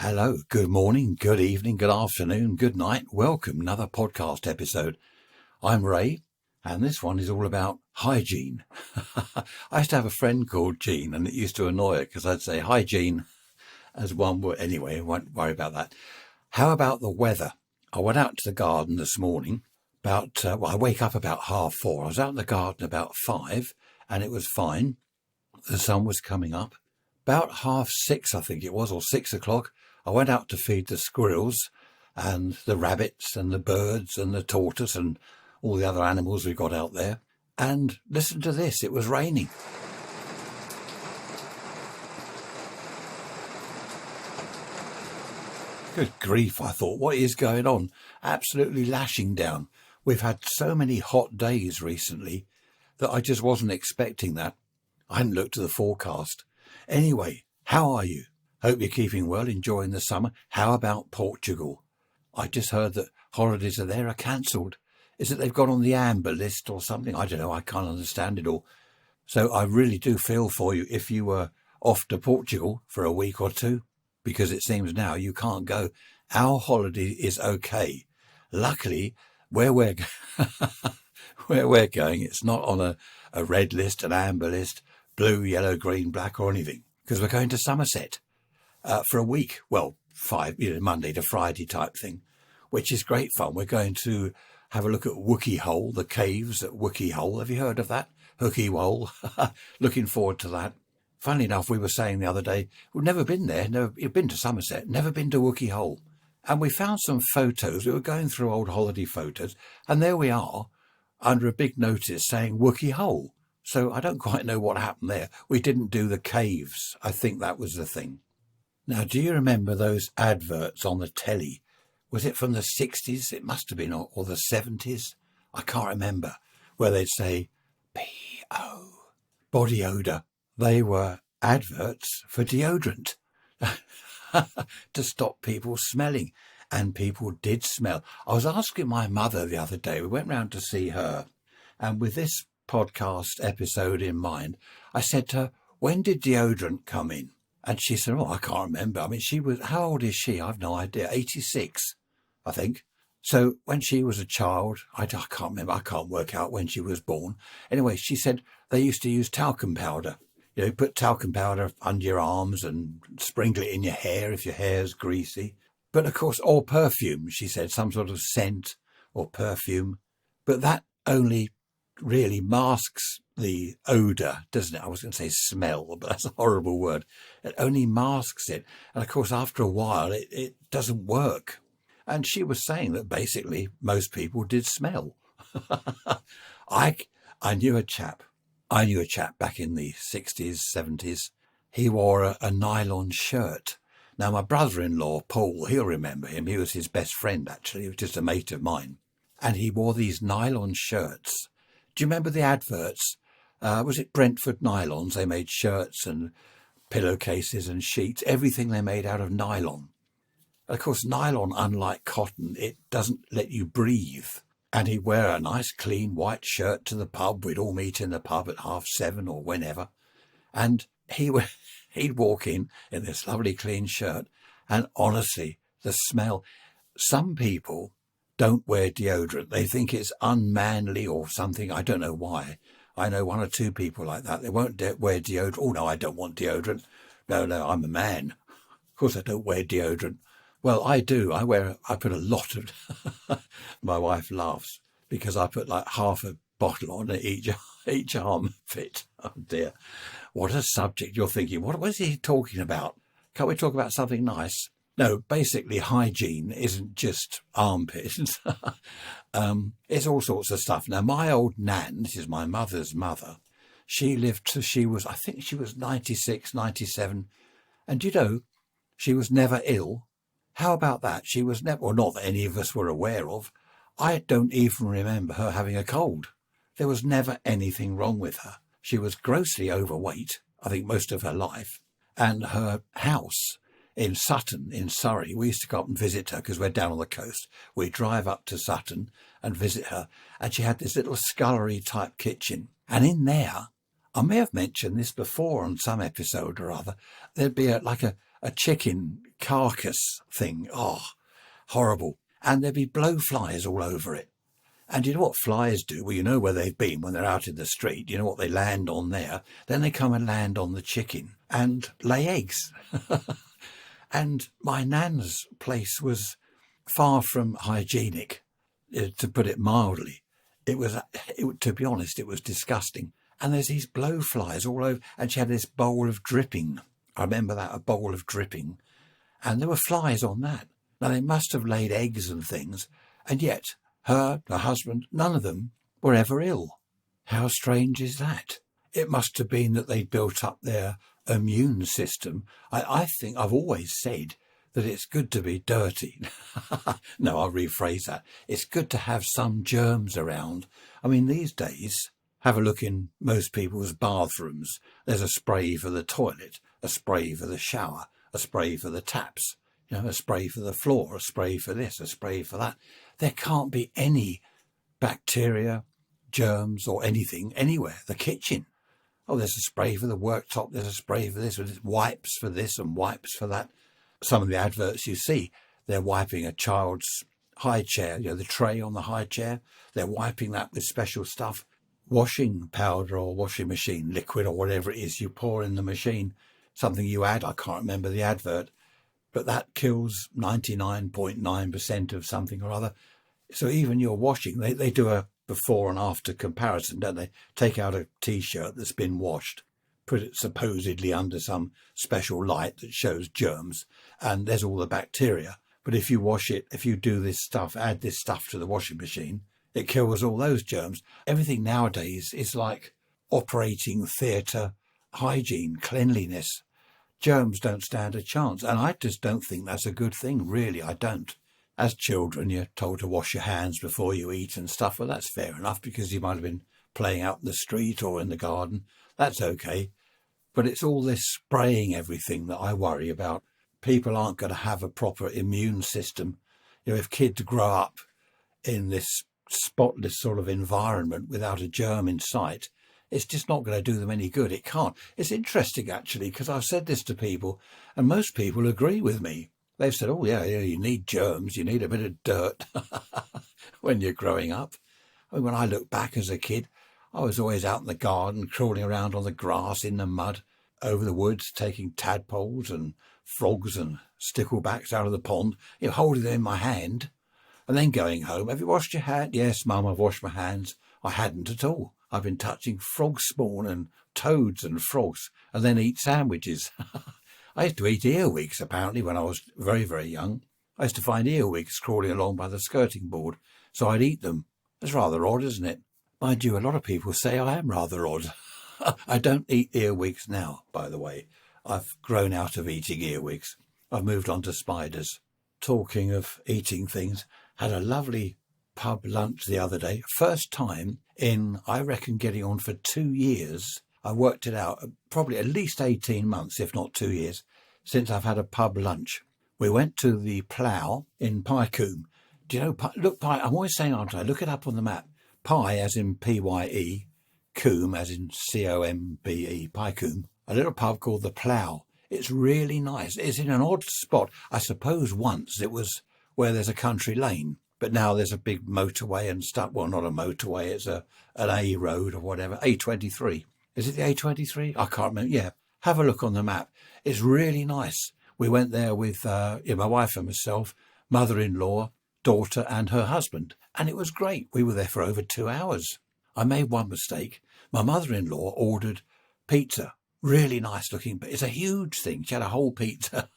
Hello, good morning, good evening, good afternoon, good night. Welcome, another podcast episode. I'm Ray, and this one is all about hygiene. I used to have a friend called Jean, and it used to annoy her because I'd say hygiene as one word. Anyway, I won't worry about that. How about the weather? I went out to the garden this morning I wake up about 4:30. I was out in the garden about 5, and it was fine. The sun was coming up. About 6:30, I think it was, or 6 o'clock, I went out to feed the squirrels and the rabbits and the birds and the tortoise and all the other animals we got out there. And listen to this, it was raining. Good grief, I thought, what is going on? Absolutely lashing down. We've had so many hot days recently that I just wasn't expecting that. I hadn't looked at the forecast. Anyway, how are you? Hope you're keeping well, enjoying the summer. How about Portugal? I just heard that holidays are cancelled. Is it they've got on the amber list or something? I don't know, I can't understand it all. So I really do feel for you if you were off to Portugal for a week or two, because it seems now you can't go. Our holiday is okay. Luckily, where we're going, it's not on a red list, an amber list, blue, yellow, green, black or anything, because we're going to Somerset for a week. Well, Monday to Friday type thing, which is great fun. We're going to have a look at Wookey Hole, the caves at Wookey Hole. Have you heard of that? Wookey Hole. Looking forward to that. Funnily enough, we were saying the other day, we've never been there, you've been to Somerset, never been to Wookey Hole. And we found some photos. We were going through old holiday photos, and there we are, under a big notice saying Wookey Hole. So I don't quite know what happened there. We didn't do the caves. I think that was the thing. Now, do you remember those adverts on the telly? Was it from the 60s? It must have been, or the 70s. I can't remember. Where they'd say, P.O. body odour. They were adverts for deodorant to stop people smelling. And people did smell. I was asking my mother the other day, we went round to see her, and with this podcast episode in mind, I said to her, when did deodorant come in? And she said, I can't remember. I mean, how old is she? I've no idea. 86, I think. So when she was a child, I can't remember. I can't work out when she was born. Anyway, she said they used to use talcum powder. You put talcum powder under your arms and sprinkle it in your hair if your hair's greasy. But of course, or perfume, she said, some sort of scent or perfume. But that only really masks the odour, doesn't it? I was going to say smell, but that's a horrible word. It only masks it. And of course, after a while, it doesn't work. And she was saying that basically most people did smell. I knew a chap back in the 60s, 70s. He wore a nylon shirt. Now, my brother-in-law, Paul, he'll remember him. He was his best friend, actually. He was just a mate of mine. And he wore these nylon shirts. Do you remember the adverts? Was it Brentford Nylons? They made shirts and pillowcases and sheets, everything they made out of nylon. And of course, nylon, unlike cotton, it doesn't let you breathe. And he'd wear a nice clean white shirt to the pub. We'd all meet in the pub at 7:30 or whenever. And he'd walk in this lovely clean shirt. And honestly, the smell, some people don't wear deodorant. They think it's unmanly or something. I don't know why. I know one or two people like that. They won't wear deodorant. Oh, no, I don't want deodorant. No, I'm a man. Of course, I don't wear deodorant. Well, I do. I put a lot of... My wife laughs because I put like half a bottle on each armpit. Oh, dear. What a subject. You're thinking, what is he talking about? Can't we talk about something nice? No, basically hygiene isn't just armpits. It's all sorts of stuff. Now, my old nan, this is my mother's mother, she lived till I think she was 96, 97. And she was never ill. How about that? She was never, or not that any of us were aware of. I don't even remember her having a cold. There was never anything wrong with her. She was grossly overweight, I think most of her life. And her house in Sutton, in Surrey, we used to go up and visit her because we're down on the coast. We'd drive up to Sutton and visit her. And she had this little scullery type kitchen. And in there, I may have mentioned this before on some episode or other, there'd be like a chicken carcass thing. Oh, horrible. And there'd be blowflies all over it. And you know what flies do? Well, you know where they've been when they're out in the street. You know what they land on there. Then they come and land on the chicken and lay eggs. And my nan's place was far from hygienic, to put it mildly. To be honest, it was disgusting. And there's these blowflies all over. And she had this bowl of dripping. I remember that, a bowl of dripping. And there were flies on that. Now, they must have laid eggs and things. And yet, her husband, none of them were ever ill. How strange is that? It must have been that they built up their immune system. I think I've always said that it's good to be dirty. No, I'll rephrase that. It's good to have some germs around. I mean, these days, have a look in most people's bathrooms. There's a spray for the toilet, a spray for the shower, a spray for the taps, a spray for the floor, a spray for this, a spray for that. There can't be any bacteria, germs or anything anywhere. The kitchen. Oh, there's a spray for the worktop. There's a spray for this. There's wipes for this and wipes for that. Some of the adverts you see, they're wiping a child's high chair, the tray on the high chair. They're wiping that with special stuff. Washing powder or washing machine liquid or whatever it is you pour in the machine. Something you add, I can't remember the advert. But that kills 99.9% of something or other. So even your washing, they do a before and after comparison, don't they? Take out a T-shirt that's been washed, put it supposedly under some special light that shows germs, and there's all the bacteria. But if you wash it, if you do this stuff, add this stuff to the washing machine, it kills all those germs. Everything nowadays is like operating theatre hygiene, cleanliness. Germs don't stand a chance. And I just don't think that's a good thing, really. I don't. As children, you're told to wash your hands before you eat and stuff. Well, that's fair enough because you might have been playing out in the street or in the garden. That's okay. But it's all this spraying everything that I worry about. People aren't going to have a proper immune system. If kids grow up in this spotless sort of environment without a germ in sight, it's just not going to do them any good. It can't. It's interesting, actually, because I've said this to people and most people agree with me. They've said, oh, yeah, you need germs. You need a bit of dirt when you're growing up. I mean, when I look back as a kid, I was always out in the garden, crawling around on the grass, in the mud, over the woods, taking tadpoles and frogs and sticklebacks out of the pond, holding them in my hand and then going home. Have you washed your hand? Yes, Mum, I've washed my hands. I hadn't at all. I've been touching frog spawn and toads and frogs and then eat sandwiches. I used to eat earwigs, apparently, when I was very, very young. I used to find earwigs crawling along by the skirting board, so I'd eat them. It's rather odd, isn't it? Mind you, a lot of people say I am rather odd. I don't eat earwigs now, by the way. I've grown out of eating earwigs. I've moved on to spiders. Talking of eating things, had a lovely pub lunch the other day. First time in, I reckon, getting on for 2 years. I worked it out, probably at least 18 months, if not 2 years, since I've had a pub lunch. We went to the Plough in Pycombe. Do you know, look, I'm always saying, aren't I? Look it up on the map. Pye as in P-Y-E, Combe as in C-O-M-B-E, Pycombe. A little pub called the Plough. It's really nice. It's in an odd spot. I suppose once it was where there's a country lane, but now there's a big motorway and stuff. Well, not a motorway, it's an A road or whatever, A23. Is it the A23? I can't remember. Yeah, have a look on the map. It's really nice. We went there with my wife and myself, mother-in-law, daughter and her husband. And it was great. We were there for over 2 hours. I made one mistake. My mother-in-law ordered pizza. Really nice looking, but it's a huge thing. She had a whole pizza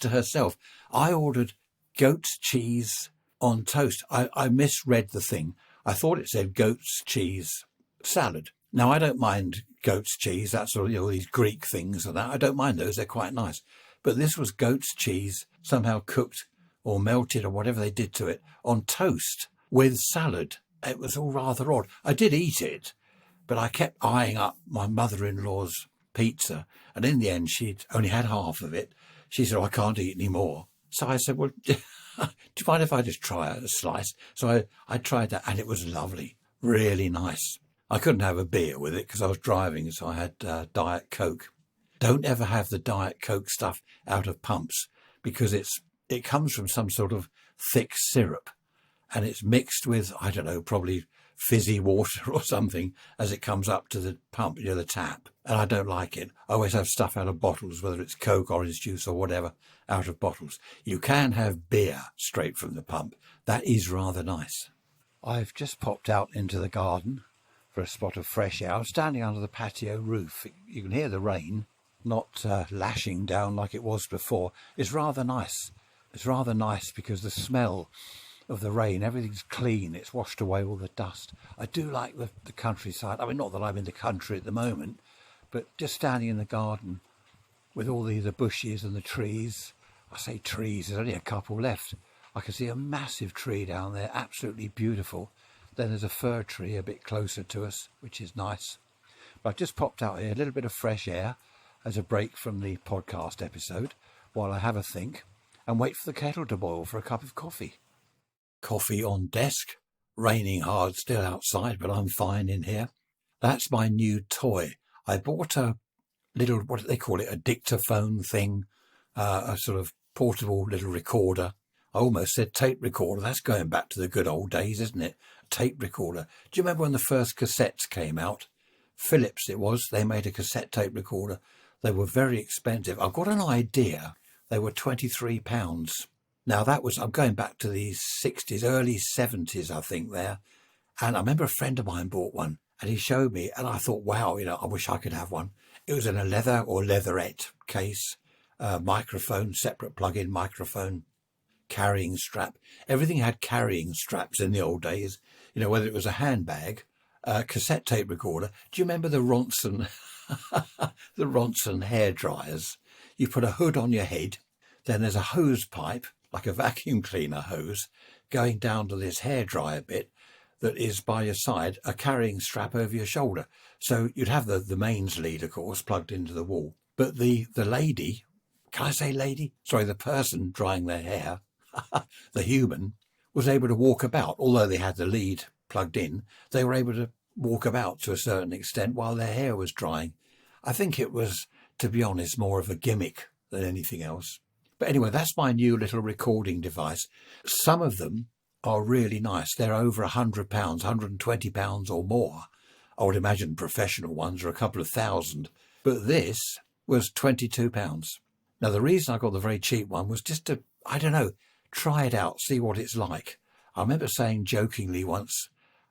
to herself. I ordered goat's cheese on toast. I misread the thing. I thought it said goat's cheese salad. Now, I don't mind goat's cheese. That's all these Greek things and that. I don't mind those. They're quite nice. But this was goat's cheese, somehow cooked or melted or whatever they did to it, on toast with salad. It was all rather odd. I did eat it, but I kept eyeing up my mother-in-law's pizza. And in the end, she'd only had half of it. She said, I can't eat any more. So I said, well, do you mind if I just try a slice? So I tried that and it was lovely. Really nice. I couldn't have a beer with it because I was driving, so I had Diet Coke. Don't ever have the Diet Coke stuff out of pumps because it comes from some sort of thick syrup, and it's mixed with, I don't know, probably fizzy water or something as it comes up to the pump, the tap. And I don't like it. I always have stuff out of bottles, whether it's Coke, orange juice or whatever, out of bottles. You can have beer straight from the pump. That is rather nice. I've just popped out into the garden for a spot of fresh air. I'm standing under the patio roof. You can hear the rain, not lashing down like it was before. It's rather nice. It's rather nice because the smell of the rain, everything's clean, it's washed away all the dust. I do like the countryside. I mean, not that I'm in the country at the moment, but just standing in the garden with all the bushes and the trees. I say trees, there's only a couple left. I can see a massive tree down there, absolutely beautiful. Then there's a fir tree a bit closer to us, which is nice. But I've just popped out here, a little bit of fresh air as a break from the podcast episode, while I have a think and wait for the kettle to boil for a cup of coffee. Coffee on desk, raining hard still outside, but I'm fine in here. That's my new toy. I bought a little, what do they call it, a dictaphone thing, a sort of portable little recorder. I almost said tape recorder. That's going back to the good old days, isn't it? Tape recorder. Do you remember when the first cassettes came out? Philips it was. They made a cassette tape recorder. They were very expensive. I've got an idea. They were £23. Now that was, I'm going back to the 60s, early 70s, I think there. And I remember a friend of mine bought one and he showed me and I thought, wow, I wish I could have one. It was in a leather or leatherette case, microphone, separate plug-in microphone, carrying strap. Everything had carrying straps in the old days, whether it was a handbag, cassette tape recorder. Do you remember the Ronson, the Ronson hair dryers? You put a hood on your head, then there's a hose pipe, like a vacuum cleaner hose, going down to this hairdryer bit that is by your side, a carrying strap over your shoulder. So you'd have the mains lead, of course, plugged into the wall. But the lady, can I say lady? Sorry, the person drying their hair, the human, was able to walk about. Although they had the lead plugged in, they were able to walk about to a certain extent while their hair was drying. I think it was, to be honest, more of a gimmick than anything else. But anyway, that's my new little recording device. Some of them are really nice. They're over £100, £120 or more. I would imagine professional ones are a couple of thousand. But this was £22. Now, the reason I got the very cheap one was just to, try it out, see what it's like. I remember saying jokingly once,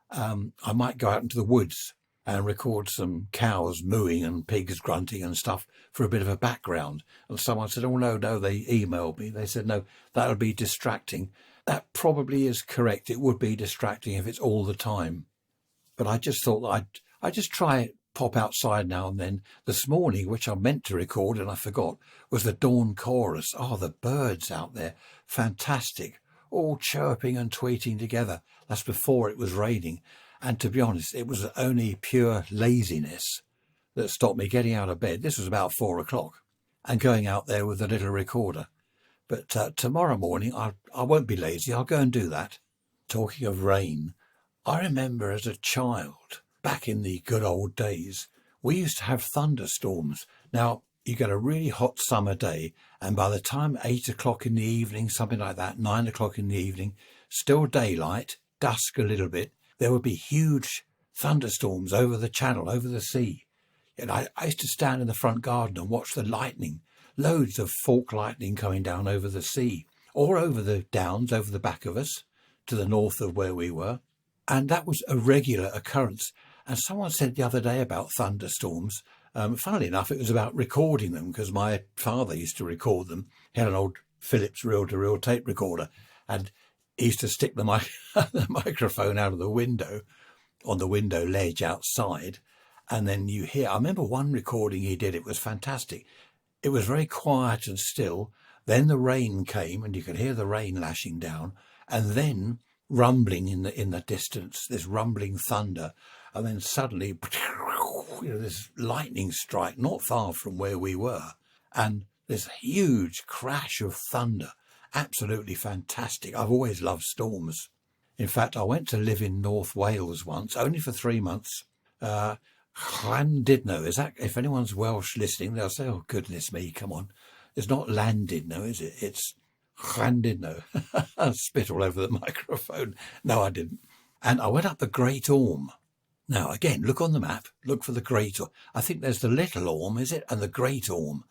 I might go out into the woods and record some cows mooing and pigs grunting and stuff for a bit of a background. And someone said, oh, no, they emailed me. They said, no, that would be distracting. That probably is correct. It would be distracting if it's all the time. But I just thought that I'd just try it, pop outside now and then. This morning, which I meant to record and I forgot, was the dawn chorus. Oh, the birds out there, fantastic, all chirping and tweeting together. That's before it was raining. And to be honest, it was only pure laziness that stopped me getting out of bed. This was about 4 o'clock and going out there with a little recorder. But tomorrow morning, I won't be lazy. I'll go and do that. Talking of rain, I remember as a child, back in the good old days, we used to have thunderstorms. Now, you get a really hot summer day, and by the time 8 o'clock in the evening, something like that, 9 o'clock in the evening, still daylight, dusk a little bit, there would be huge thunderstorms over the channel, over the sea. And I used to stand in the front garden and watch the lightning, loads of fork lightning coming down over the sea, or over the downs, over the back of us, to the north of where we were. And that was a regular occurrence. And someone said the other day about thunderstorms, funnily enough, it was about recording them, because my father used to record them. He had an old Philips reel-to-reel tape recorder, and he used to stick the microphone out of the window, on the window ledge outside, and then you hear, I remember one recording he did, it was fantastic. It was very quiet and still. Then the rain came, and you could hear the rain lashing down, and then rumbling in the distance, this rumbling thunder, and then suddenly, this lightning strike not far from where we were, and this huge crash of thunder. Absolutely fantastic. I've always loved storms. In fact, I went to live in North Wales once, only for 3 months. Llandudno, is that, if anyone's Welsh listening, they'll say, oh, goodness me, come on. It's not landed, no, is it? It's landed, no. I spit all over the microphone. No, I didn't. And I went up the Great Orme. Now, again, look on the map. Look for the Great Orme. I think there's the Little Orme, is it? And the Great Orme.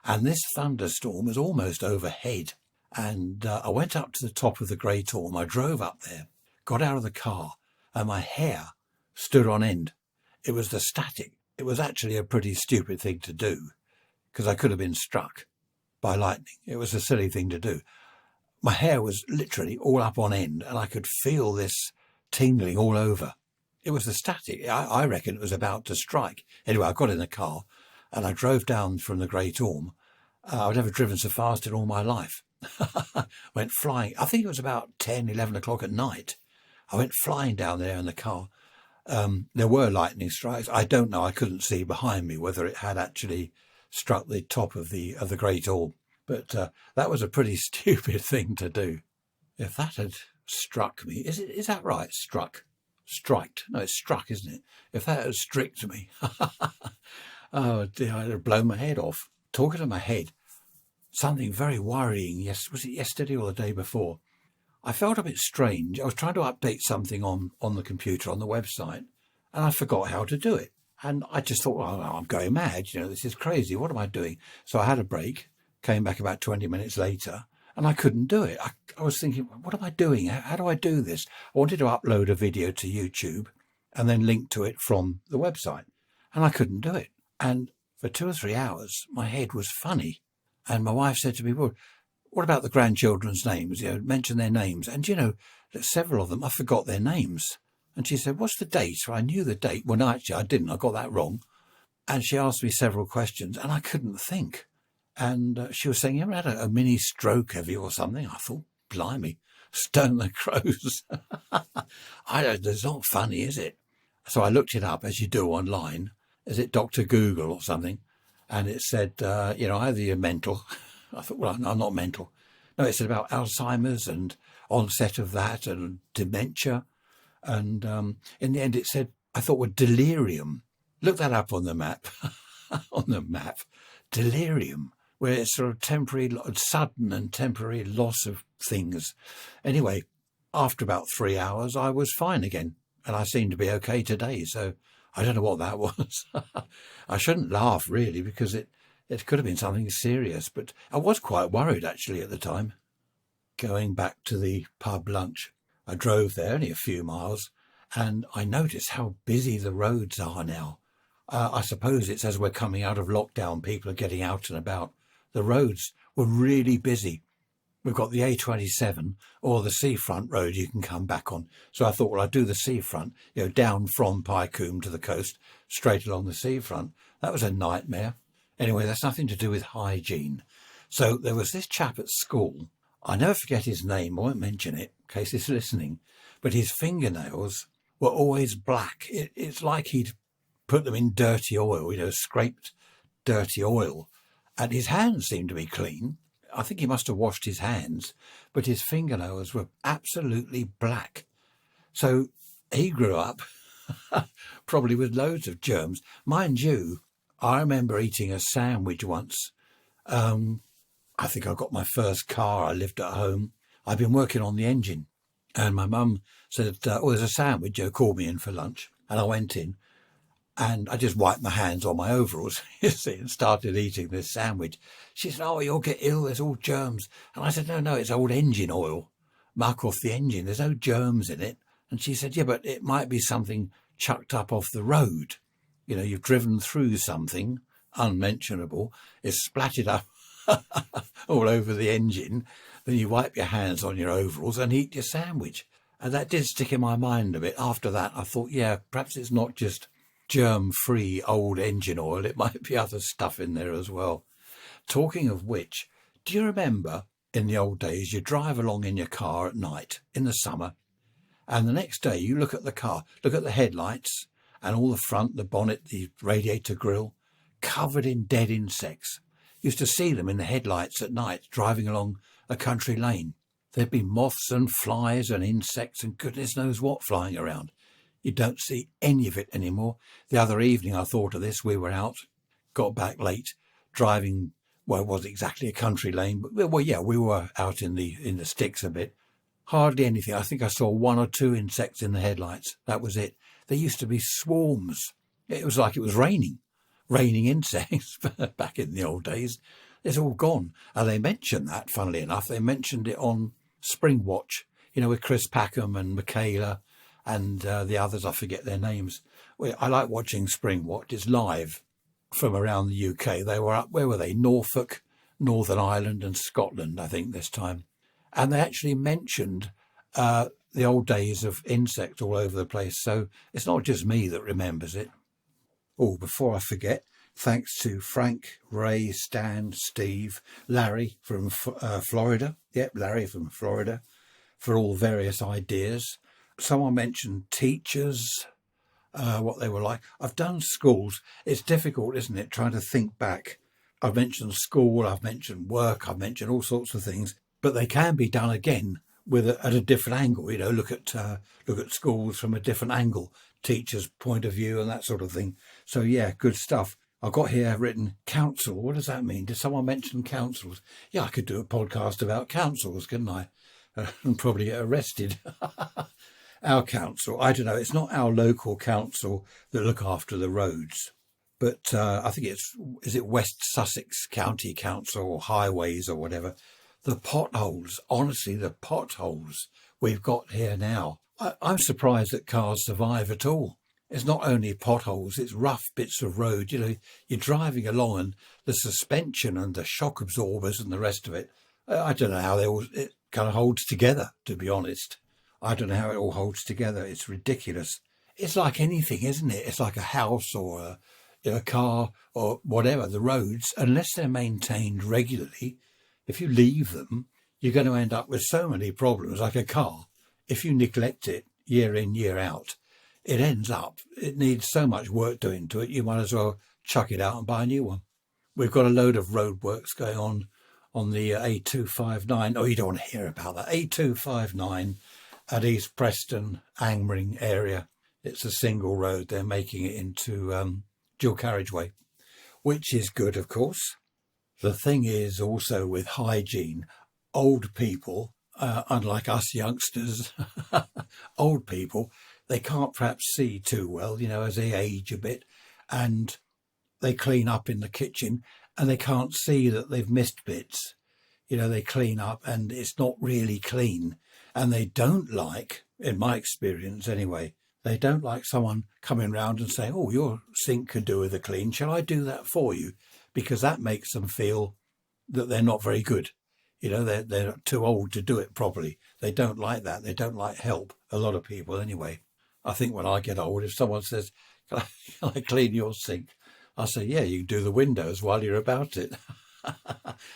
And this thunderstorm was almost overhead. And I went up to the top of the Great Orme. I drove up there, got out of the car, and my hair stood on end. It was the static. It was actually a pretty stupid thing to do, because I could have been struck by lightning. It was a silly thing to do. My hair was literally all up on end, and I could feel this tingling all over. It was the static. I reckon it was about to strike. Anyway, I got in the car and I drove down from the Great Orme. I'd never driven so fast in all my life. Went flying. I think it was about 10, 11 o'clock at night. I went flying down there in the car. There were lightning strikes. I don't know. I couldn't see behind me whether it had actually struck the top of the Great Orme. But that was a pretty stupid thing to do. If that had struck me, is that right? Struck? Striked? No, it's struck, isn't it? If that had stricked me, oh dear, I'd have blown my head off. Talking of my head, something very worrying. Yes, was it yesterday or the day before? I felt a bit strange. I was trying to update something on the computer, on the website, and I forgot how to do it. And I just thought, well, I'm going mad. This is crazy. What am I doing? So I had a break, came back about 20 minutes later, and I couldn't do it. I was thinking, what am I doing? How do I do this? I wanted to upload a video to YouTube and then link to it from the website, and I couldn't do it. And for 2 or 3 hours, my head was funny. And my wife said to me, well, what about the grandchildren's names? Mention their names. And, that several of them, I forgot their names. And she said, what's the date? So I knew the date. Well, no, actually, I didn't. I got that wrong. And she asked me several questions, and I couldn't think. And she was saying, you ever had a mini stroke, have you, or something? I thought, blimey, stone the crows. It's not funny, is it? So I looked it up, as you do online. Is it Dr. Google or something? And it said, either you're mental. I thought, well, I'm not mental. No, it said about Alzheimer's and onset of that and dementia. And in the end, it said, I thought, well, delirium. Look that up on the map. On the map. Delirium, where it's sort of sudden and temporary loss of things. Anyway, after about 3 hours, I was fine again. And I seem to be okay today. So I don't know what that was. I shouldn't laugh, really, because it could have been something serious. But I was quite worried, actually, at the time. Going back to the pub lunch, I drove there only a few miles, and I noticed how busy the roads are now. I suppose it's as we're coming out of lockdown, people are getting out and about. The roads were really busy. We've got the A27 or the seafront road you can come back on. So I thought, well, I'd do the seafront, down from Pycombe to the coast, straight along the seafront. That was a nightmare. Anyway, that's nothing to do with hygiene. So there was this chap at school. I never forget his name. I won't mention it in case he's listening. But his fingernails were always black. It's like he'd put them in dirty oil, scraped dirty oil. And his hands seemed to be clean. I think he must have washed his hands, but his fingernails were absolutely black. So he grew up probably with loads of germs. Mind you, I remember eating a sandwich once. I think I got my first car. I lived at home. I'd been working on the engine, and my mum said, there's a sandwich. Called me in for lunch. And I went in, and I just wiped my hands on my overalls, and started eating this sandwich. She said, you'll get ill, there's all germs. And I said, no, it's old engine oil. Muck off the engine, there's no germs in it. And she said, yeah, but it might be something chucked up off the road. You've driven through something unmentionable, it's splattered up all over the engine. Then you wipe your hands on your overalls and eat your sandwich. And that did stick in my mind a bit. After that, I thought, yeah, perhaps it's not just germ-free old engine oil. It might be other stuff in there as well. Talking of which, do you remember in the old days, you drive along in your car at night in the summer, and the next day you look at the car, look at the headlights and all the front, the bonnet, the radiator grille, covered in dead insects. Used to see them in the headlights at night driving along a country lane. There'd be moths and flies and insects and goodness knows what flying around. You don't see any of it anymore. The other evening I thought of this. We were out, got back late, driving Well, it wasn't exactly a country lane, but well, yeah, we were out in the sticks a bit. Hardly anything. I think I saw one or two insects in the headlights. That was it. There used to be swarms. It was like it was raining insects back in the old days. It's all gone. And they mentioned that, funnily enough, they mentioned it on Spring Watch, with Chris Packham and Michaela and the others. I forget their names. Well, I like watching Spring Watch. It's live from around the UK. They were up, where were they? Norfolk, Northern Ireland and Scotland, I think, this time. And they actually mentioned the old days of insects all over the place. So it's not just me that remembers it. Oh, before I forget, thanks to Frank, Ray, Stan, Steve, Larry from Florida. Yep, Larry from Florida, for all various ideas. Someone mentioned teachers, what they were like. I've done schools. It's difficult, isn't it, trying to think back. I've mentioned school, I've mentioned work, I've mentioned all sorts of things, but they can be done again at a different angle. Look at schools from a different angle, teachers' point of view and that sort of thing. So yeah, good stuff. I've got here written council. What does that mean? Did someone mention councils? Yeah, I could do a podcast about councils, couldn't I? And probably get arrested. Our council, I don't know, it's not our local council that look after the roads, but I think is it West Sussex County Council or Highways or whatever. The potholes, honestly, the potholes we've got here now. I'm surprised that cars survive at all. It's not only potholes, it's rough bits of road. You're driving along and the suspension and the shock absorbers and the rest of it. I don't know how it kind of holds together, to be honest. I don't know how it all holds together. It's ridiculous. It's like anything, isn't it? It's like a house or a car or whatever. The roads, unless they're maintained regularly, if you leave them, you're going to end up with so many problems. Like a car, if you neglect it year in, year out, it needs so much work doing to it, you might as well chuck it out and buy a new one. We've got a load of roadworks going on the A259. Oh, you don't want to hear about that. A259 at East Preston, Angmering area. It's a single road. They're making it into dual carriageway, which is good, of course. The thing is also with hygiene, old people, unlike us youngsters, old people, they can't perhaps see too well, as they age a bit, and they clean up in the kitchen and they can't see that they've missed bits. They clean up and it's not really clean. And they don't like, in my experience anyway, they don't like someone coming round and saying, oh, your sink could do with a clean. Shall I do that for you? Because that makes them feel that they're not very good. They're too old to do it properly. They don't like that. They don't like help. A lot of people anyway. I think when I get old, if someone says, can I clean your sink? I'll say, yeah, you can do the windows while you're about it.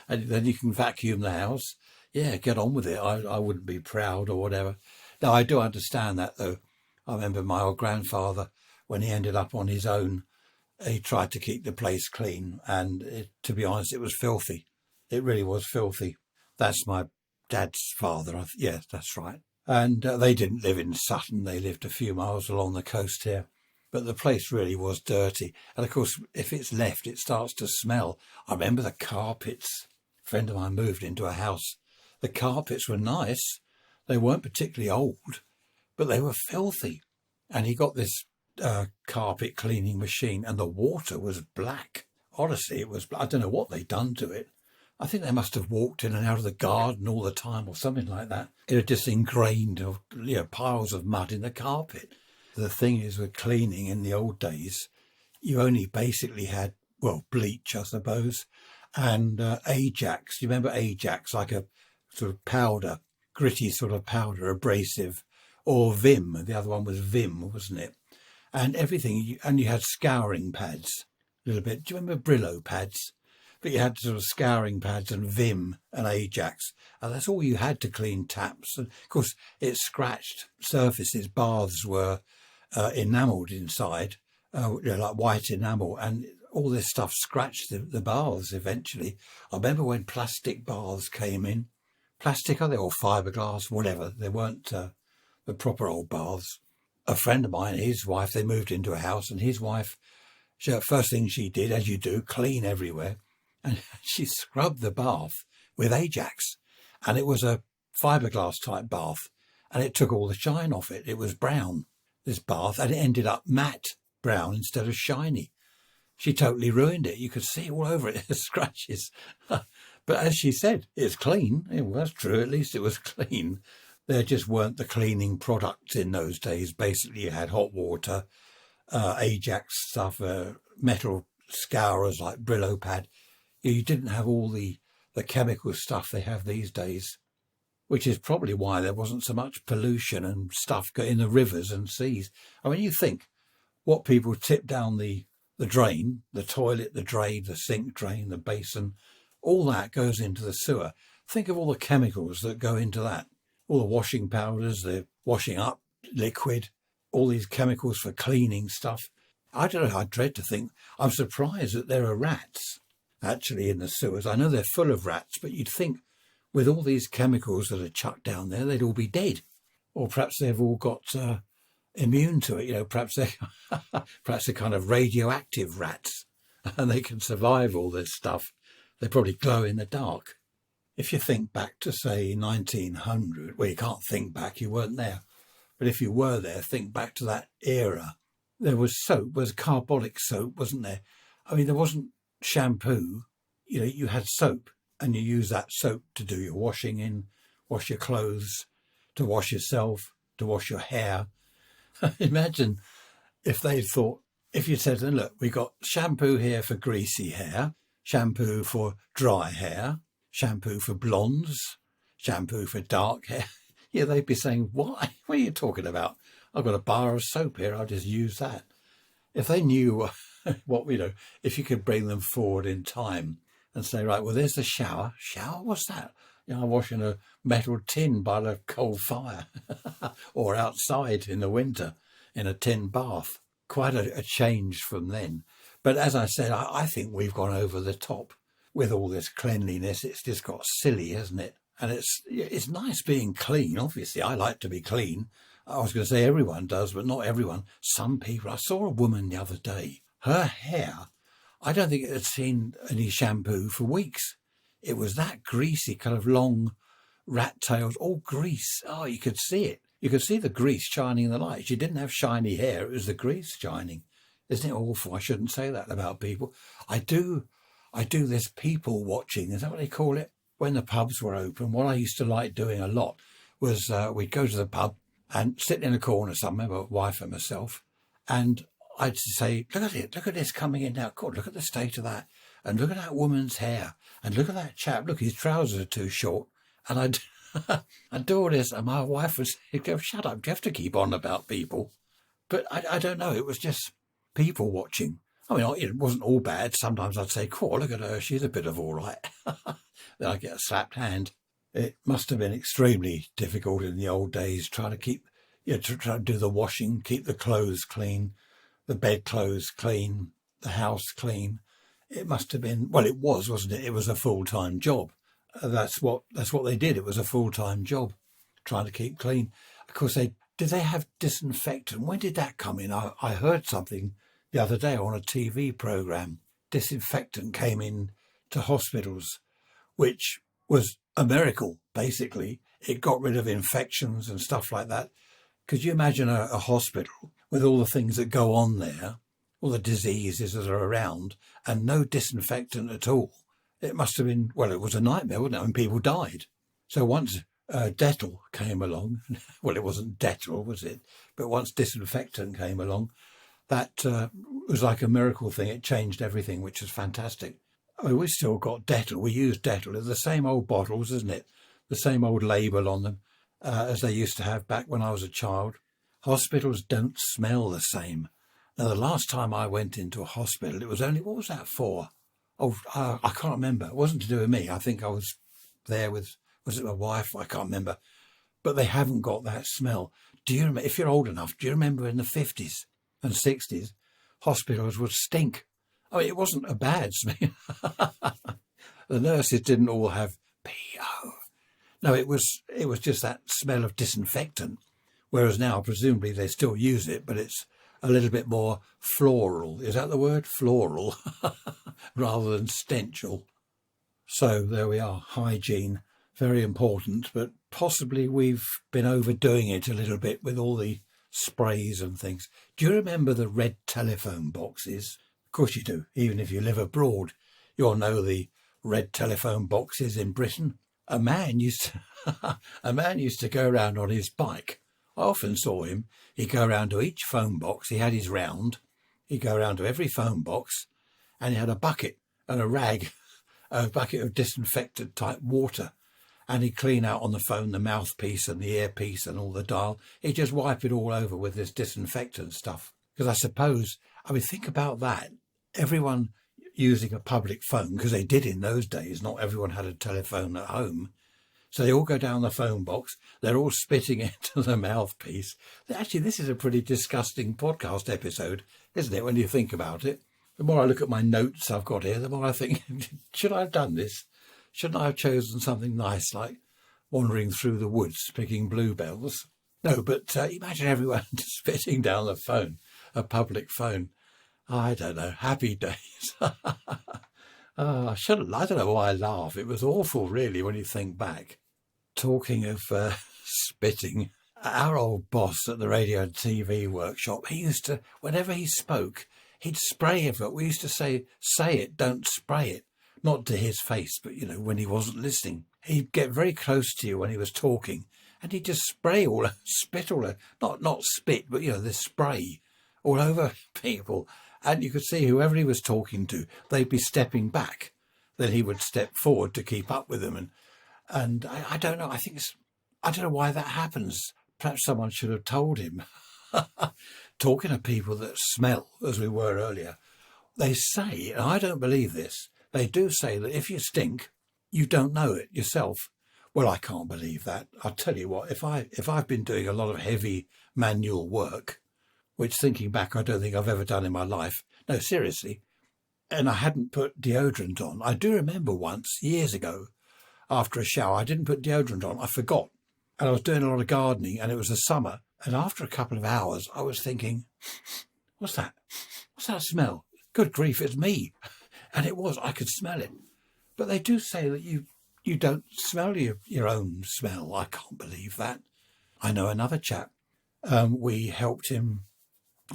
And then you can vacuum the house. Yeah, get on with it. I wouldn't be proud or whatever. No, I do understand that, though. I remember my old grandfather, when he ended up on his own, he tried to keep the place clean. And to be honest, it was filthy. It really was filthy. That's my dad's father. Yeah, that's right. And they didn't live in Sutton. They lived a few miles along the coast here. But the place really was dirty. And of course, if it's left, it starts to smell. I remember the carpets. A friend of mine moved into a house. The carpets were nice. They weren't particularly old, but they were filthy. And he got this carpet cleaning machine and the water was black. Honestly, it was, I don't know what they'd done to it. I think they must have walked in and out of the garden all the time or something like that. It had just ingrained piles of mud in the carpet. The thing is, with cleaning in the old days, you only basically had, bleach, I suppose, and Ajax. You remember Ajax, like a sort of powder, gritty sort of powder, abrasive, or Vim. The other one was Vim, wasn't it? And everything, and you had scouring pads a little bit. Do you remember Brillo pads? But you had sort of scouring pads and Vim and Ajax. And that's all you had to clean taps. And of course, it scratched surfaces. Baths were enamelled inside, like white enamel. And all this stuff scratched the baths eventually. I remember when plastic baths came in. Plastic, are they, or fiberglass, whatever. They weren't the proper old baths. A friend of mine, his wife, they moved into a house, and his wife, first thing she did, as you do, clean everywhere. and she scrubbed the bath with Ajax, and it was a fiberglass type bath, and it took all the shine off it. It was brown, this bath, and it ended up matte brown instead of shiny. She totally ruined it. You could see all over it, scratches. But as she said, it's clean. Well, that's true. At least it was clean. There just weren't the cleaning products in those days. Basically, you had hot water, Ajax stuff, metal scourers like Brillo pad. You didn't have all the chemical stuff they have these days, which is probably why there wasn't so much pollution and stuff in the rivers and seas. I mean, you think what people tip down the drain, the toilet, the drain, the sink drain, the basin, all that goes into the sewer. Think of all the chemicals that go into that. All the washing powders, the washing up liquid, all these chemicals for cleaning stuff. I don't know, I dread to think. I'm surprised that there are rats actually in the sewers. I know they're full of rats, but you'd think with all these chemicals that are chucked down there, they'd all be dead. Or perhaps they've all got immune to it. Perhaps they're kind of radioactive rats and they can survive all this stuff. They probably glow in the dark. If you think back to, say, 1900, well, you can't think back, you weren't there. But if you were there, think back to that era. There was soap, was carbolic soap, wasn't there? I mean, there wasn't shampoo. You had soap, and you used that soap to do your washing in, wash your clothes, to wash yourself, to wash your hair. Imagine if they thought, if you said, look, we got shampoo here for greasy hair, shampoo for dry hair, shampoo for blondes, shampoo for dark hair. Yeah, they'd be saying, what are you talking about? I've got a bar of soap here, I'll just use that. If they knew if you could bring them forward in time and say, right, well, there's the shower. Shower? What's that? I'm washing a metal tin by the coal fire or outside in the winter in a tin bath. Quite a change from then. But as I said, I think we've gone over the top with all this cleanliness. It's just got silly, hasn't it? And it's nice being clean. Obviously, I like to be clean. I was going to say everyone does, but not everyone. Some people. I saw a woman the other day. Her hair, I don't think it had seen any shampoo for weeks. It was that greasy, kind of long rat tails, all grease. Oh, you could see it. You could see the grease shining in the light. She didn't have shiny hair. It was the grease shining. Isn't it awful? I shouldn't say that about people. I do this people watching. Is that what they call it? When the pubs were open, what I used to like doing a lot was we'd go to the pub and sit in a corner somewhere, my wife and myself, and I'd say, look at it, look at this coming in now. God, look at the state of that. And look at that woman's hair. And look at that chap. Look, his trousers are too short. And I'd do all this. And my wife would go, shut up. You have to keep on about people. But I don't know. It was just people watching. I mean, it wasn't all bad. Sometimes I'd say, cool, look at her. She's a bit of all right. Then I'd get a slapped hand. It must have been extremely difficult in the old days trying to keep, to try to do the washing, keep the clothes clean, the bedclothes clean, the house clean. It must have been, well, it was, wasn't it? It was a full-time job. That's what they did. It was a full-time job, trying to keep clean. Of course, did they have disinfectant? When did that come in? I heard something the other day on a TV program. Disinfectant came in to hospitals, which was a miracle, basically. It got rid of infections and stuff like that. Could you imagine a hospital with all the things that go on there, all the diseases that are around, and no disinfectant at all? It must have been, well, it was a nightmare, wasn't it? And people died. So once Dettol came along, well, it wasn't Dettol, was it? But once disinfectant came along, that was like a miracle thing. It changed everything, which was fantastic. I mean, we've still got Dettol. We use Dettol. They're the same old bottles, isn't it? The same old label on them as they used to have back when I was a child. Hospitals don't smell the same. Now, the last time I went into a hospital, it was only, what was that for? Oh, I can't remember. It wasn't to do with me. I think I was there with, was it my wife? I can't remember. But they haven't got that smell. Do you remember, if you're old enough, do you remember in the 50s and 60s, hospitals would stink? I mean, it wasn't a bad smell. The nurses didn't all have P.O. No, it was just that smell of disinfectant. Whereas now, presumably, they still use it, but it's a little bit more floral. Is that the word? Floral, rather than stenchal. So there we are, hygiene, very important, but possibly we've been overdoing it a little bit with all the sprays and things. Do you remember the red telephone boxes? Of course you do. Even if you live abroad, you'll know the red telephone boxes in Britain. A man used to go around on his bike. I often saw him. He'd go around to each phone box. He had his round. He'd go around to every phone box, and he had a bucket and a rag, a bucket of disinfectant type water. And he'd clean out on the phone the mouthpiece and the earpiece and all the dial. He'd just wipe it all over with this disinfectant stuff. Because I mean, think about that. Everyone using a public phone, because they did in those days, not everyone had a telephone at home. So they all go down the phone box. They're all spitting into the mouthpiece. Actually, this is a pretty disgusting podcast episode, isn't it, when you think about it? The more I look at my notes I've got here, the more I think, should I have done this? Shouldn't I have chosen something nice like wandering through the woods picking bluebells? No, but imagine everyone spitting down the phone, a public phone. I don't know, happy days. I don't know why I laugh. It was awful, really, when you think back. Talking of spitting, our old boss at the radio and TV workshop, he used to, whenever he spoke, he'd spray everyone. We used to say it, don't spray it. Not to his face, but, when he wasn't listening. He'd get very close to you when he was talking, and he'd just spray spit all over, not spit, but, this spray all over people. And you could see whoever he was talking to, they'd be stepping back. Then he would step forward to keep up with them. And I don't know, I don't know why that happens. Perhaps someone should have told him. Talking to people that smell, as we were earlier, they say, and I don't believe this, they do say that if you stink, you don't know it yourself. Well, I can't believe that. I'll tell you what, if I've been doing a lot of heavy manual work, which thinking back, I don't think I've ever done in my life. No, seriously. And I hadn't put deodorant on. I do remember once, years ago, after a shower, I didn't put deodorant on. I forgot. And I was doing a lot of gardening, and it was the summer. And after a couple of hours, I was thinking, what's that? What's that smell? Good grief, it's me. And it was, I could smell it. But they do say that you don't smell your own smell. I can't believe that. I know another chap. We helped him.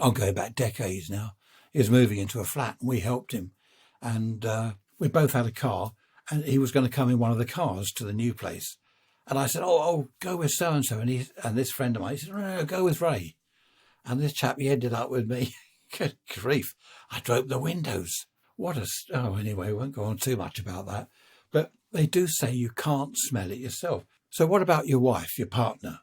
I'm going back decades now. He was moving into a flat, and we helped him. And we both had a car, and he was going to come in one of the cars to the new place. And I said, oh, go with so-and-so. And this friend of mine, he said, no, go with Ray. And this chap, he ended up with me. Good grief. I had to open the windows. Anyway, we won't go on too much about that. But they do say you can't smell it yourself. So what about your wife, your partner?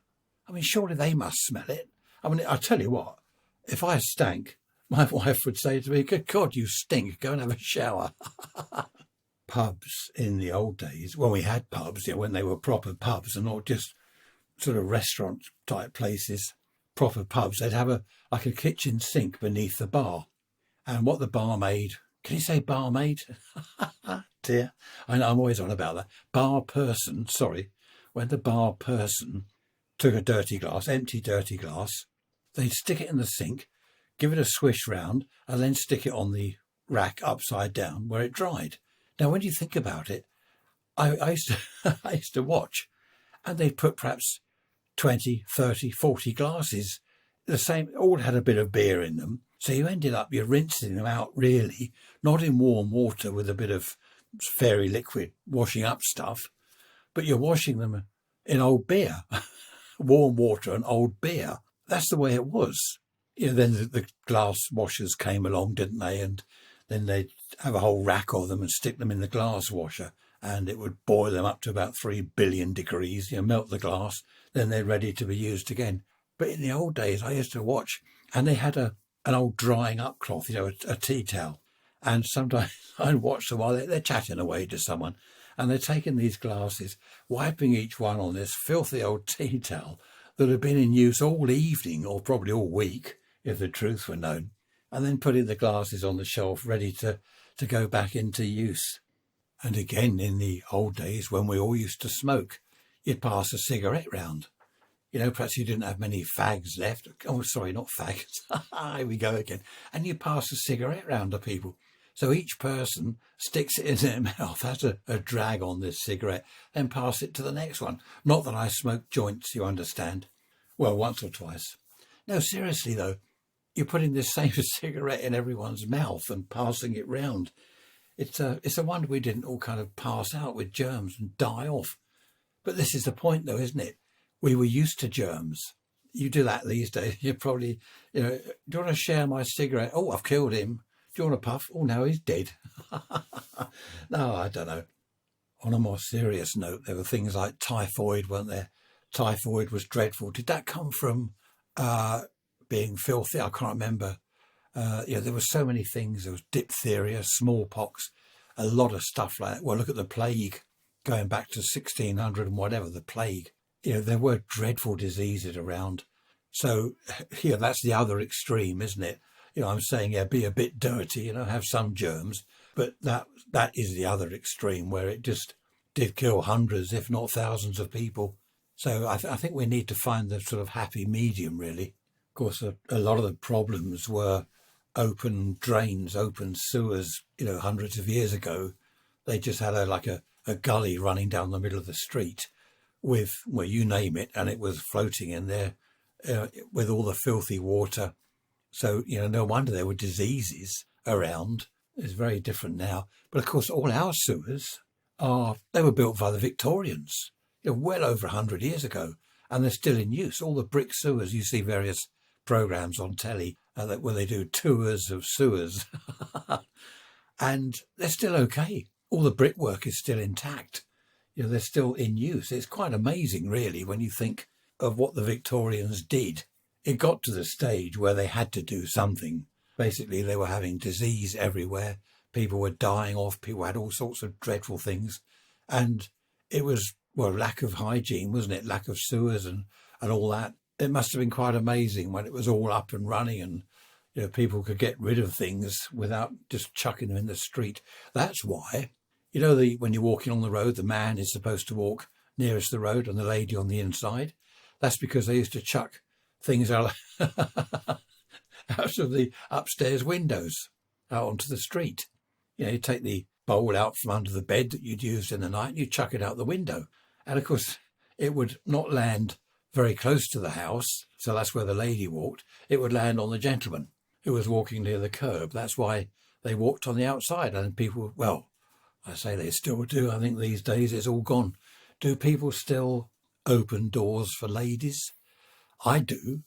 I mean, surely they must smell it. I mean, I'll tell you what, if I stank, my wife would say to me, good God, you stink, go and have a shower. Pubs in the old days, when we had pubs, when they were proper pubs and not just sort of restaurant type places, proper pubs, they'd have a kitchen sink beneath the bar. And what the barmaid, can you say barmaid? Dear, I know I'm always on about that. When the bar person took a empty dirty glass, they'd stick it in the sink, give it a swish round, and then stick it on the rack upside down where it dried. Now, when you think about it, I used to watch, and they'd put perhaps 20, 30, 40 glasses, the same, all had a bit of beer in them. So you're rinsing them out really, not in warm water with a bit of fairy liquid washing up stuff, but you're washing them in old beer, warm water and old beer. That's the way it was. Then the glass washers came along, didn't they? And then they'd have a whole rack of them and stick them in the glass washer, and it would boil them up to about 3 billion degrees, melt the glass, then they're ready to be used again. But in the old days, I used to watch, and they had an old drying up cloth, a tea towel. And sometimes I'd watch them while they're chatting away to someone, and they're taking these glasses, wiping each one on this filthy old tea towel that had been in use all evening or probably all week, if the truth were known, and then putting the glasses on the shelf ready to go back into use. And again, in the old days when we all used to smoke, you'd pass a cigarette round. Perhaps you didn't have many fags left. Oh, sorry, not fags. Here we go again. And you pass a cigarette round to people. So each person sticks it in their mouth, has a drag on this cigarette, then pass it to the next one. Not that I smoke joints, you understand. Well, once or twice. No, seriously though, you're putting this same cigarette in everyone's mouth and passing it round. It's a wonder we didn't all kind of pass out with germs and die off. But this is the point though, isn't it? We were used to germs. You do that these days. You're probably, do you want to share my cigarette? Oh, I've killed him. Do you want a puff? Oh, no, he's dead. No, I don't know. On a more serious note, there were things like typhoid, weren't there? Typhoid was dreadful. Did that come from being filthy? I can't remember. There were so many things. There was diphtheria, smallpox, a lot of stuff like that. Well, look at the plague, going back to 1600 and whatever, the plague. There were dreadful diseases around. So, that's the other extreme, isn't it? I'm saying, be a bit dirty, have some germs. But that is the other extreme where it just did kill hundreds, if not thousands of people. So I think we need to find the sort of happy medium, really. Of course, a lot of the problems were open drains, open sewers, hundreds of years ago. They just had a gully running down the middle of the street with, well, you name it, and it was floating in there with all the filthy water. So, no wonder there were diseases around. It's very different now. But of course, all our sewers they were built by the Victorians, well over 100 years ago, and they're still in use. All the brick sewers, you see various programs on telly where they do tours of sewers, and they're still okay. All the brickwork is still intact. They're still in use. It's quite amazing, really, when you think of what the Victorians did. It got to the stage where they had to do something. Basically, they were having disease everywhere. People were dying off. People had all sorts of dreadful things. And it was, lack of hygiene, wasn't it? Lack of sewers and all that. It must have been quite amazing when it was all up and running and, people could get rid of things without just chucking them in the street. That's why, when you're walking on the road, the man is supposed to walk nearest the road and the lady on the inside. That's because they used to chuck things out of the upstairs windows out onto the street. You take the bowl out from under the bed that you'd used in the night and you chuck it out the window. And of course, it would not land very close to the house. So that's where the lady walked. It would land on the gentleman who was walking near the curb. That's why they walked on the outside. And people, I say they still do. I think these days it's all gone. Do people still open doors for ladies? I do.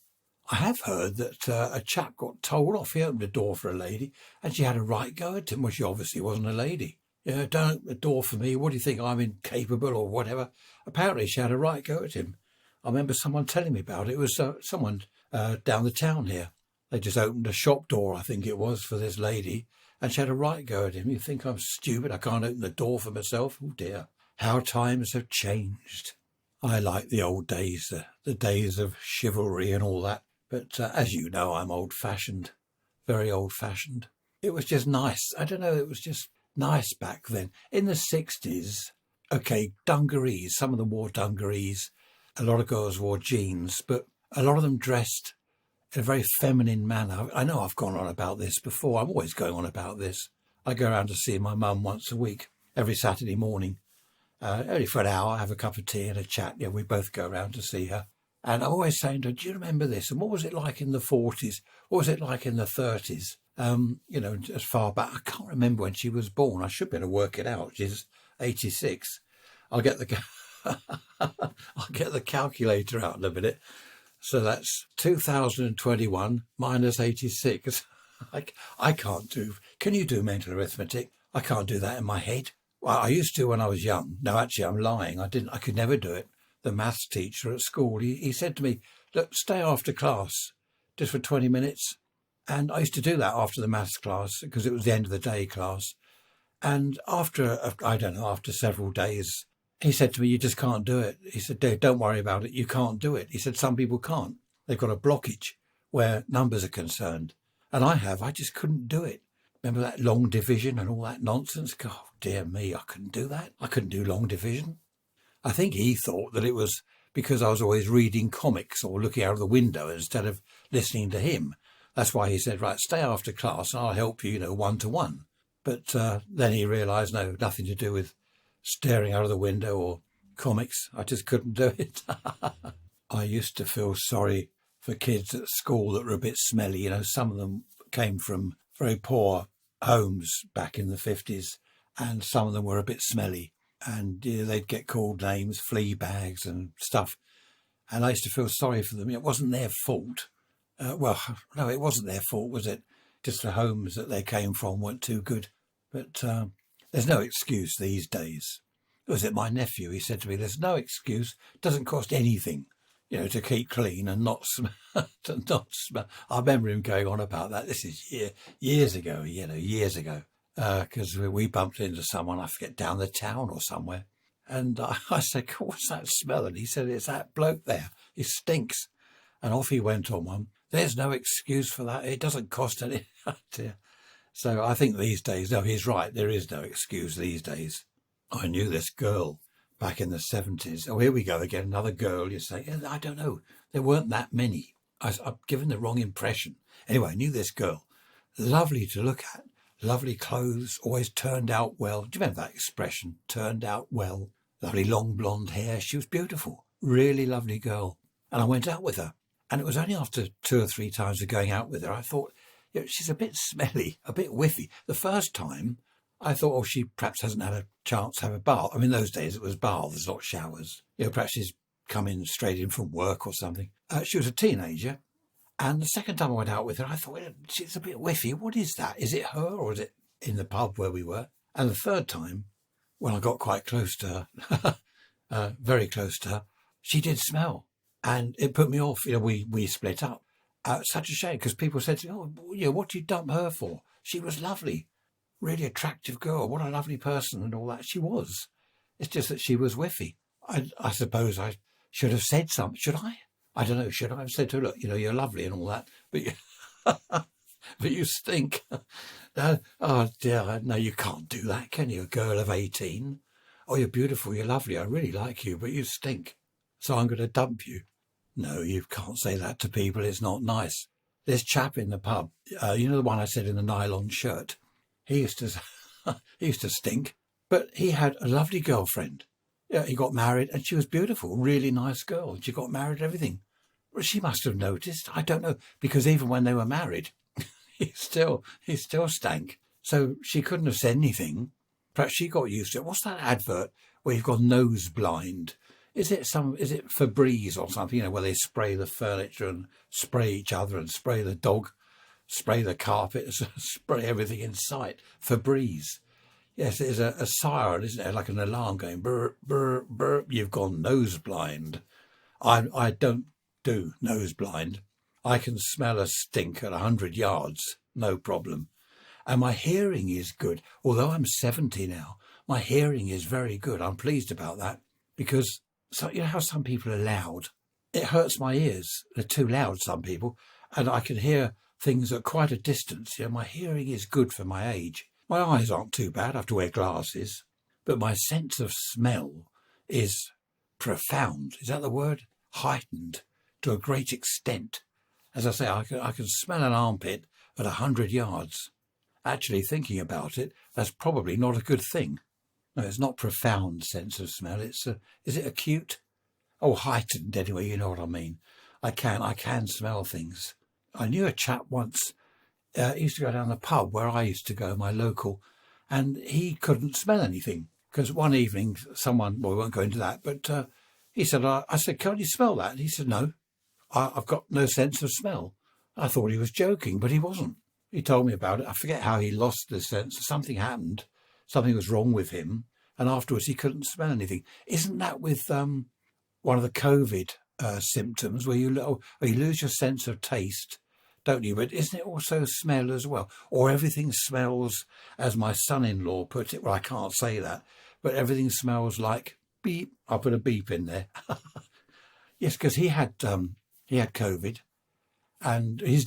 I have heard that a chap got told off. He opened a door for a lady and she had a right go at him. Well, she obviously wasn't a lady. Don't open the door for me. What do you think? I'm incapable or whatever. Apparently she had a right go at him. I remember someone telling me about it. It was someone down the town here. They just opened a shop door, I think it was, for this lady. And she had a right go at him. You think I'm stupid? I can't open the door for myself? Oh dear. How times have changed. I like the old days, the days of chivalry and all that. But as you know, I'm old-fashioned, very old-fashioned. It was just nice. I don't know, it was just nice back then. In the 60s, dungarees, some of them wore dungarees. A lot of girls wore jeans, but a lot of them dressed in a very feminine manner. I know I've gone on about this before. I'm always going on about this. I go around to see my mum once a week, every Saturday morning. Only for an hour, have a cup of tea and a chat. We both go around to see her. And I'm always saying to her, do you remember this? And what was it like in the 40s? What was it like in the 30s? As far back, I can't remember when she was born. I should be able to work it out. She's 86. I'll get the calculator out in a minute. So that's 2021 minus 86. I can't do. Can you do mental arithmetic? I can't do that in my head. Well, I used to when I was young. No, actually, I'm lying. I could never do it. The maths teacher at school, he said to me, look, stay after class just for 20 minutes. And I used to do that after the maths class because it was the end of the day class. And after several days, he said to me, you just can't do it. He said, Dave, don't worry about it. You can't do it. He said, some people can't. They've got a blockage where numbers are concerned. And I just couldn't do it. Remember that long division and all that nonsense? God, dear me, I couldn't do that. I couldn't do long division. I think he thought that it was because I was always reading comics or looking out of the window instead of listening to him. That's why he said, right, stay after class and I'll help you, 1-to-1. But then he realised, no, nothing to do with staring out of the window or comics. I just couldn't do it. I used to feel sorry for kids at school that were a bit smelly. Some of them came from very poor homes back in the 50s, and some of them were a bit smelly. And they'd get called names, flea bags and stuff. And I used to feel sorry for them. It wasn't their fault. No, it wasn't their fault, was it? Just the homes that they came from weren't too good. But there's no excuse these days. Was it my nephew? He said to me, there's no excuse. It doesn't cost anything, to keep clean and not smell. I remember him going on about that. This is years ago, years ago. Because we bumped into someone, I forget, down the town or somewhere. And I said, what's that smell? And he said, it's that bloke there. He stinks. And off he went on one. There's no excuse for that. It doesn't cost any. So I think these days, no, he's right. There is no excuse these days. I knew this girl back in the 70s. Oh, here we go again. Another girl. You say, I don't know. There weren't that many. I've given the wrong impression. Anyway, I knew this girl. Lovely to look at. Lovely clothes. Always turned out well. Do you remember that expression? Turned out well. Lovely long blonde hair. She was beautiful. Really lovely girl. And I went out with her. And it was only after 2 or 3 times of going out with her, I thought, she's a bit smelly, a bit whiffy. The first time, I thought, she perhaps hasn't had a chance to have a bath. I mean, those days it was baths, not showers. Perhaps she's come in straight in from work or something. She was a teenager. And the second time I went out with her, I thought, she's a bit whiffy. What is that? Is it her or is it in the pub where we were? And the third time, when I got quite close to her, very close to her, she did smell. And it put me off. We split up. Such a shame, because people said to me, what do you dump her for? She was lovely. Really attractive girl. What a lovely person and all that. She was. It's just that she was whiffy. I suppose I should have said something. Should I? I don't know. Should I have said to her, look, you're lovely and all that, but you stink. Oh dear. No, you can't do that, can you? A girl of 18. Oh, you're beautiful. You're lovely. I really like you, but you stink. So I'm going to dump you. No, you can't say that to people. It's not nice. This chap in the pub, the one I said in the nylon shirt, he used to stink, but he had a lovely girlfriend. Yeah, he got married and she was beautiful, really nice girl. She got married and everything. Well, she must have noticed. I don't know, because even when they were married, he still stank. So she couldn't have said anything. Perhaps she got used to it. What's that advert where you've got nose blind? Is it Febreze or something, where they spray the furniture and spray each other and spray the dog, spray the carpet, spray everything in sight? Febreze. Yes, there's a siren, isn't there? Like an alarm going, burr, burr, burr. You've gone nose blind. I don't do nose blind. I can smell a stink at 100 yards, no problem. And my hearing is good. Although I'm 70 now, my hearing is very good. I'm pleased about that, because how some people are loud? It hurts my ears. They're too loud, some people. And I can hear things at quite a distance. My hearing is good for my age. My eyes aren't too bad. I have to wear glasses. But my sense of smell is profound. Is that the word? Heightened to a great extent. As I say, I can smell an armpit at 100 yards. Actually, thinking about it, that's probably not a good thing. No, it's not profound sense of smell. Is it acute? Oh, heightened anyway, you know what I mean. I can smell things. I knew a chap once, he used to go down the pub where I used to go, my local, and he couldn't smell anything. Because one evening, we won't go into that, but he said, I said, can't you smell that? And he said, no, I've got no sense of smell. I thought he was joking, but he wasn't. He told me about it. I forget how he lost the sense. Something happened. Something was wrong with him. And afterwards, he couldn't smell anything. Isn't that with one of the COVID symptoms where you lose your sense of taste, don't you? But isn't it also smell as well? Or everything smells, as my son-in-law put it. Well, I can't say that. But everything smells like beep. I'll put a beep in there. Yes, because he had COVID. And he's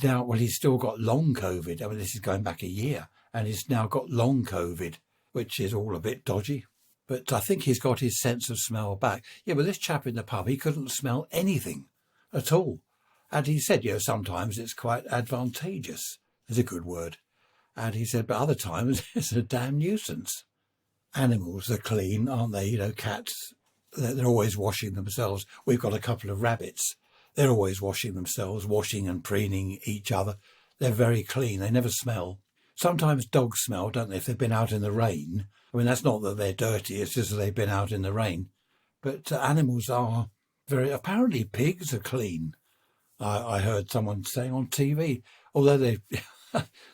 still got long COVID. I mean, this is going back a year. And he's now got long COVID, which is all a bit dodgy. But I think he's got his sense of smell back. Yeah, but this chap in the pub, he couldn't smell anything at all. And he said, sometimes it's quite advantageous. Is a good word. And he said, but other times it's a damn nuisance. Animals are clean, aren't they? You know, cats, they're always washing themselves. We've got a couple of rabbits. They're always washing themselves, washing and preening each other. They're very clean. They never smell. Sometimes dogs smell, don't they, if they've been out in the rain. I mean, that's not that they're dirty, it's just that they've been out in the rain. But animals are apparently pigs are clean. I heard someone saying on TV, although they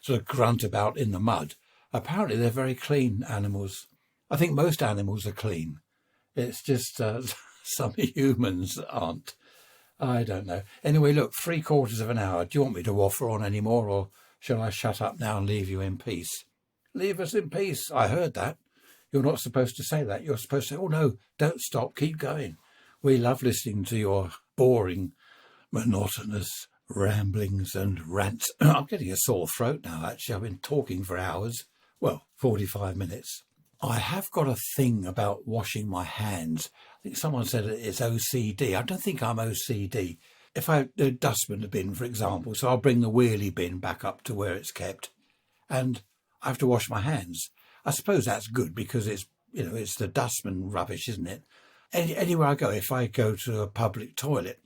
sort of grunt about in the mud, apparently they're very clean animals. I think most animals are clean. It's just some humans aren't. I don't know. Anyway, look, 3/4 of an hour. Do you want me to waffle on any more, or shall I shut up now and leave you in peace? Leave us in peace. I heard that. You're not supposed to say that. You're supposed to say, oh no, don't stop, keep going. We love listening to your boring, monotonous ramblings and rants. I'm getting a sore throat now, actually. I've been talking for hours. Well, 45 minutes. I have got a thing about washing my hands. I think someone said it's OCD. I don't think I'm OCD. If the dustbin bin, for example, so I'll bring the wheelie bin back up to where it's kept, and I have to wash my hands. I suppose that's good because it's the dustbin rubbish, isn't it? Anywhere I go, if I go to a public toilet,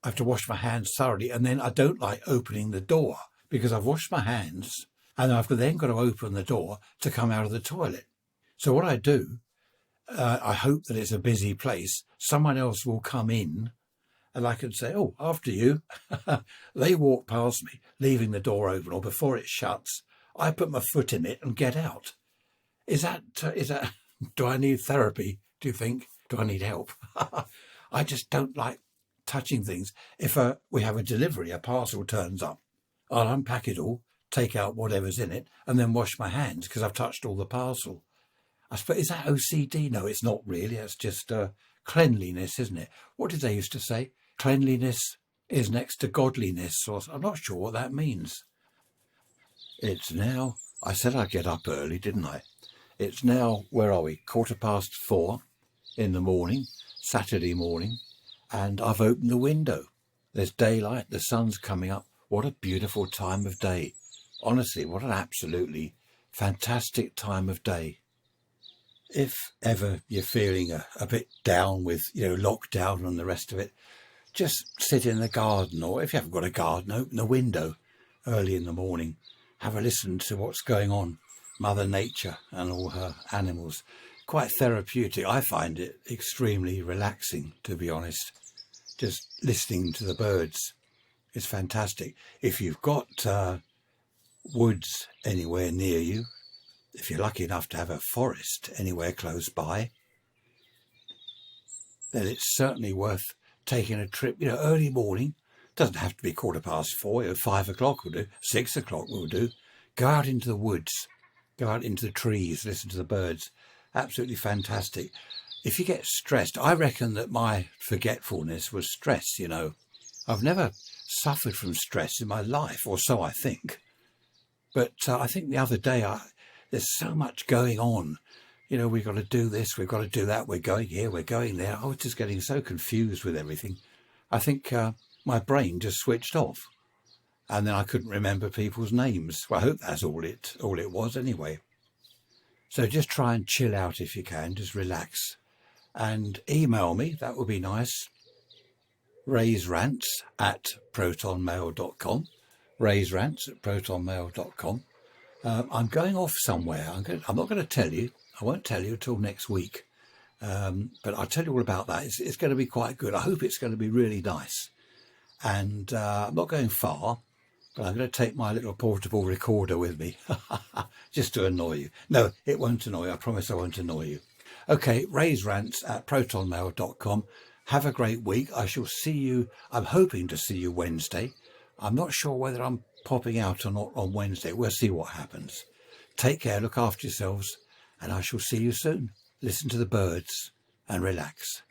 I have to wash my hands thoroughly, and then I don't like opening the door because I've washed my hands, and I've then got to open the door to come out of the toilet. So what I do, I hope that it's a busy place. Someone else will come in and I can say, oh, after you. They walk past me, leaving the door open, or before it shuts, I put my foot in it and get out. Is that, do I need therapy? Do you think? Do I need help? I just don't like touching things. If we have a delivery, a parcel turns up, I'll unpack it all, take out whatever's in it, and then wash my hands because I've touched all the parcel. I suppose, is that OCD? No, it's not really. It's just cleanliness, isn't it? What did they used to say? Cleanliness is next to godliness, or I'm not sure what that means. It's now, I said I'd get up early, didn't I? It's now, where are we? 4:15 in the morning, Saturday morning, and I've opened the window. There's daylight, the sun's coming up. What a beautiful time of day. Honestly, what an absolutely fantastic time of day. If ever you're feeling a bit down with, lockdown and the rest of it, just sit in the garden, or if you haven't got a garden, open the window early in the morning. Have a listen to what's going on. Mother Nature and all her animals. Quite therapeutic. I find it extremely relaxing, to be honest. Just listening to the birds. It's fantastic. If you've got woods anywhere near you, if you're lucky enough to have a forest anywhere close by, then it's certainly worth taking a trip, early morning. Doesn't have to be 4:15, 5 o'clock will do, 6 o'clock will do. Go out into the woods, go out into the trees, listen to the birds. Absolutely fantastic. If you get stressed, I reckon that my forgetfulness was stress, I've never suffered from stress in my life, or so I think. But I think the other day, there's so much going on. We've got to do this, we've got to do that, we're going here, we're going there. I was just getting so confused with everything. I think my brain just switched off. And then I couldn't remember people's names. Well, I hope that's all it was anyway. So just try and chill out if you can, just relax. And email me, that would be nice. raiserants@protonmail.com. raiserants@protonmail.com. I'm going off somewhere. I'm not going to tell you. I won't tell you until next week. But I'll tell you all about that. It's going to be quite good. I hope it's going to be really nice. And I'm not going far, but I'm going to take my little portable recorder with me just to annoy you. No, it won't annoy you. I promise I won't annoy you. Okay, raiserants@protonmail.com. Have a great week. I shall see you. I'm hoping to see you Wednesday. I'm not sure whether I'm popping out or not on Wednesday. We'll see what happens. Take care, look after yourselves, and I shall see you soon. Listen to the birds and relax.